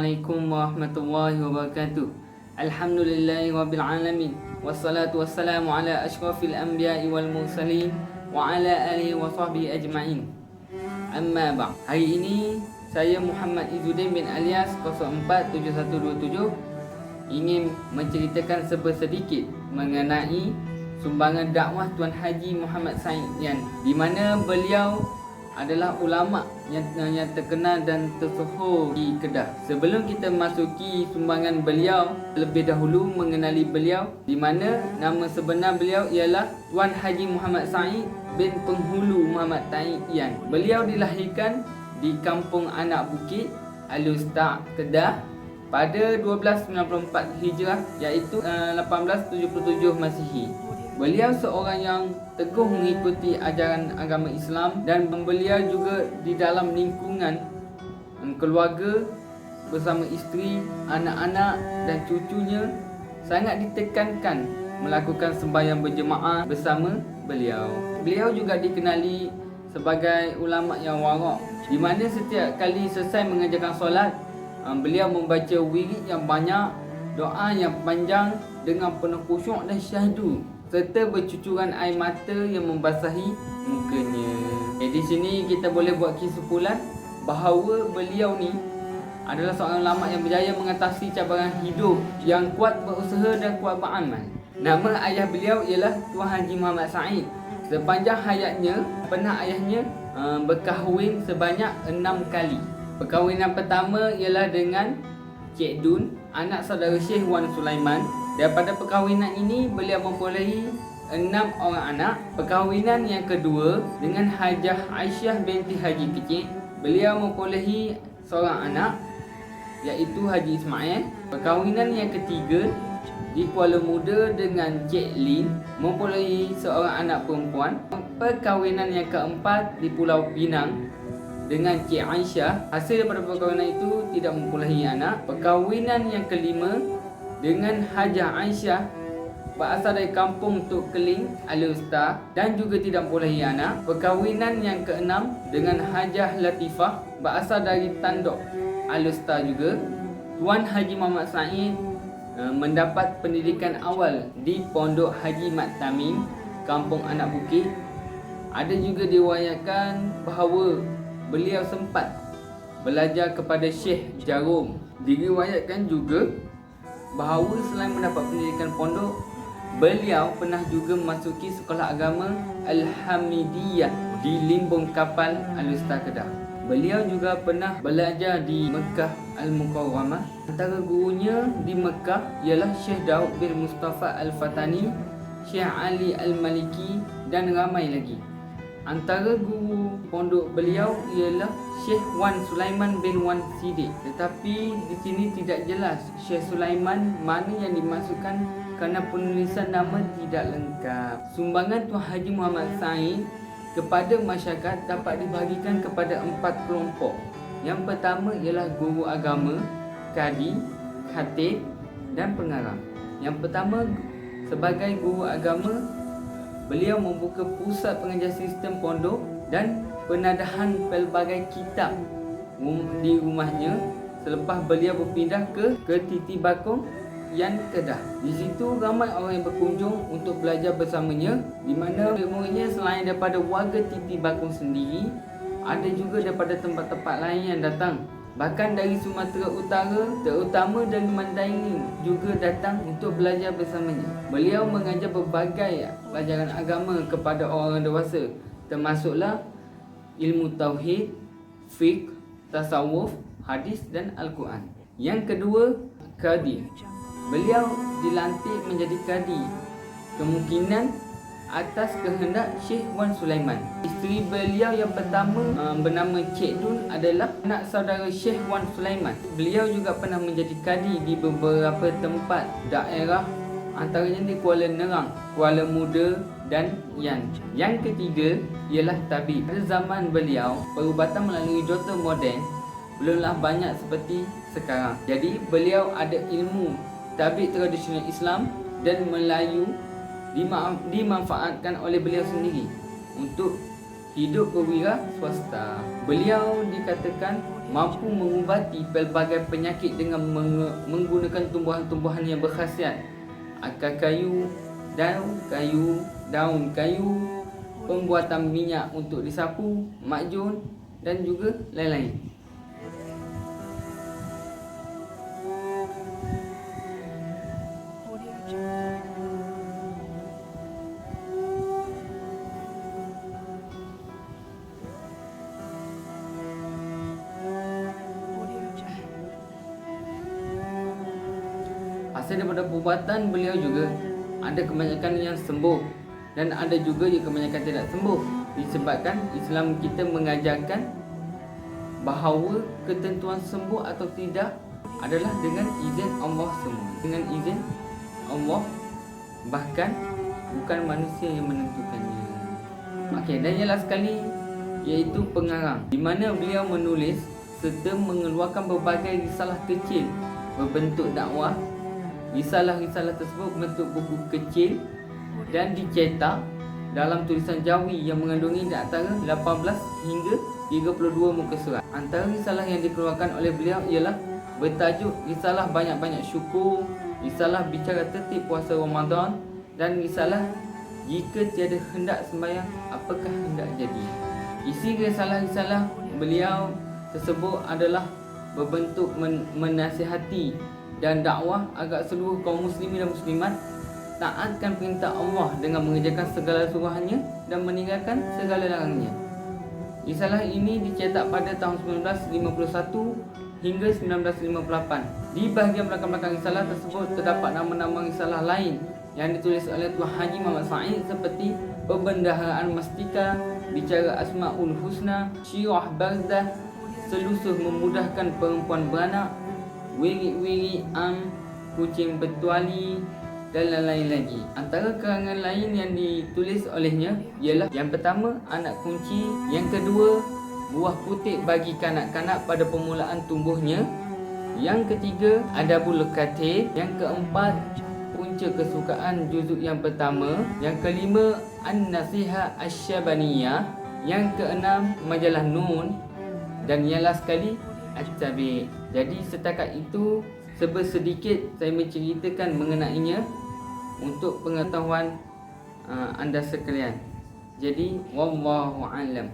Assalamualaikum warahmatullahi wabarakatuh. Alhamdulillahirabbil alamin. Wassalatu wassalamu ala asyrafil anbiya'i wal mursalin wa ala alihi wa sahbihi ajma'in. Amma ba'd. Hari ini saya Muhammad Izzuddin bin Alias 047127 ingin menceritakan sedikit mengenai sumbangan dakwah Tuan Haji Muhammad Said Yan, di mana beliau adalah ulama yang terkenal dan tersohor di Kedah. Sebelum kita masuki sumbangan beliau, lebih dahulu mengenali beliau, di mana nama sebenar beliau ialah Tuan Haji Muhammad Said bin Penghulu Muhammad Said Yan. Beliau dilahirkan di Kampung Anak Bukit, Al-Ustaz, Kedah pada 1294 Hijrah, iaitu 1877 Masihi. Beliau seorang yang teguh mengikuti ajaran agama Islam dan beliau juga di dalam lingkungan keluarga bersama isteri, anak-anak dan cucunya sangat ditekankan melakukan sembahyang berjemaah bersama beliau. Beliau juga dikenali sebagai ulama yang warak, di mana setiap kali selesai mengerjakan solat, beliau membaca wirid yang banyak, doa yang panjang dengan penuh khusyuk dan syahdu, serta bercucuran air mata yang membasahi mukanya. Di sini kita boleh buat kesimpulan bahawa beliau ni adalah seorang ulama yang berjaya mengatasi cabaran hidup, yang kuat berusaha dan kuat beramal. Nama ayah beliau ialah Tuan Haji Muhammad Said. Sepanjang hayatnya, pernah ayahnya berkahwin sebanyak 6 kali. Perkahwinan pertama ialah dengan Cik Dun, anak saudara Syekh Wan Sulaiman. Daripada perkahwinan ini, beliau memperolehi 6 orang anak. Perkahwinan yang kedua dengan Hajah Aisyah binti Haji Kecil, beliau memperolehi seorang anak, iaitu Haji Ismail. Perkahwinan yang ketiga di Kuala Muda dengan Cik Lin, memperolehi seorang anak perempuan. Perkahwinan yang keempat di Pulau Pinang dengan Cik Aisyah. Hasil daripada perkahwinan itu tidak memperolehi anak. Perkahwinan yang kelima dengan Hajah Aisyah, berasal dari kampung Tok Keling, Al-Ustaz, dan juga tidak memperolehi anak. Perkahwinan yang keenam dengan Hajah Latifah, berasal dari Tandok, Al-Ustaz juga. Tuan Haji Muhammad Said mendapat pendidikan awal di Pondok Haji Mat Tamim, Kampung Anak Bukit. Ada juga diriwayatkan bahawa beliau sempat belajar kepada Syekh Jarum. Diriwayatkan juga bahawa selain mendapat pendidikan pondok, beliau pernah juga memasuki sekolah agama Al-Hamidiyah di Limbung Kapal Al-Ustaz Kedah. Beliau juga pernah belajar di Mekah Al-Mukarramah. Antara gurunya di Mekah ialah Syekh Daud bin Mustafa Al-Fatani, Syekh Ali Al-Maliki dan ramai lagi. Antara guru pondok beliau ialah Syekh Wan Sulaiman bin Wan Sidik. Tetapi di sini tidak jelas Syekh Sulaiman mana yang dimasukkan kerana penulisan nama tidak lengkap. Sumbangan Tuan Haji Muhammad Said kepada masyarakat dapat dibahagikan kepada 4 kelompok. Yang pertama ialah guru agama, kadi, khatib dan pengarang. Yang pertama, sebagai guru agama, beliau membuka pusat pengajar sistem pondok dan penadahan pelbagai kitab di rumahnya selepas beliau berpindah ke Titi Bakong, Yan, Kedah. Di situ ramai orang yang berkunjung untuk belajar bersamanya, di mana murid-muridnya selain daripada warga Titi Bakong sendiri, ada juga daripada tempat-tempat lain yang datang. Bahkan dari Sumatera Utara, terutama dari Mandailing, juga datang untuk belajar bersamanya. Beliau mengajar berbagai pelajaran agama kepada orang dewasa, termasuklah ilmu tauhid, fiqh, tasawuf, hadis dan Al-Quran. Yang kedua, kadi. Beliau dilantik menjadi kadi, kemungkinan atas kehendak Syekh Wan Sulaiman. Isteri beliau yang pertama bernama Cik Dun adalah anak saudara Syekh Wan Sulaiman. Beliau juga pernah menjadi kadi di beberapa tempat daerah, antaranya di Kuala Nerang, Kuala Muda dan Yan. Yang ketiga ialah tabib. Pada zaman beliau, perubatan melalui doktor moden belumlah banyak seperti sekarang. Jadi beliau ada ilmu tabib tradisional Islam dan Melayu dimanfaatkan oleh beliau sendiri untuk hidup berwira swasta. Beliau dikatakan mampu mengubati pelbagai penyakit dengan menggunakan tumbuhan-tumbuhan yang berkhasiat, akar kayu, daun kayu, pembuatan minyak untuk disapu, makjun dan juga lain-lain. Hasil daripada perubatan beliau juga ada kebanyakan yang sembuh dan ada juga yang kebanyakan tidak sembuh, disebabkan Islam kita mengajarkan bahawa ketentuan sembuh atau tidak adalah dengan izin Allah semua, dengan izin Allah, bahkan bukan manusia yang menentukannya. Okey, dan yang last sekali iaitu pengarang, di mana beliau menulis serta mengeluarkan berbagai risalah kecil berbentuk dakwah. Risalah-risalah tersebut bentuk buku kecil dan dicetak dalam tulisan Jawi yang mengandungi di antara 18 hingga 32 muka surat. Antara risalah yang dikeluarkan oleh beliau ialah bertajuk Risalah Banyak-Banyak Syukur, Risalah Bicara Tertib Puasa Ramadan, dan Risalah Jika Tiada Hendak Sembahyang, Apakah Hendak Jadi. Isi risalah-risalah beliau tersebut adalah berbentuk menasihati dan dakwah agar seluruh kaum muslimin dan muslimat taatkan perintah Allah dengan mengerjakan segala suruhannya dan meninggalkan segala larangnya. Risalah ini dicetak pada tahun 1951 hingga 1958. Di bahagian belakang-belakang risalah tersebut terdapat nama-nama risalah lain yang ditulis oleh Tuan Haji Muhammad Said seperti Perbendaharaan Mastika, Bicara Asmaul Husna, Syirah Barzah, Selusuh Memudahkan Perempuan Beranak, Wiri-wiri kucing bertuali, dan lain-lain lagi. Antara karangan lain yang ditulis olehnya ialah yang pertama, Anak Kunci, yang kedua, Buah Putih Bagi Kanak-kanak pada Permulaan Tumbuhnya, yang ketiga, Adabul Katir, yang keempat, Punca Kesukaan juzuk yang pertama, yang kelima, An-Nasiha Asy-Syabaniyah, yang keenam, Majalah Nun, dan yang last sekali, At-Tabi'. Jadi setakat itu sedikit saya menceritakan mengenainya untuk pengetahuan anda sekalian. Jadi wallahu a'lam.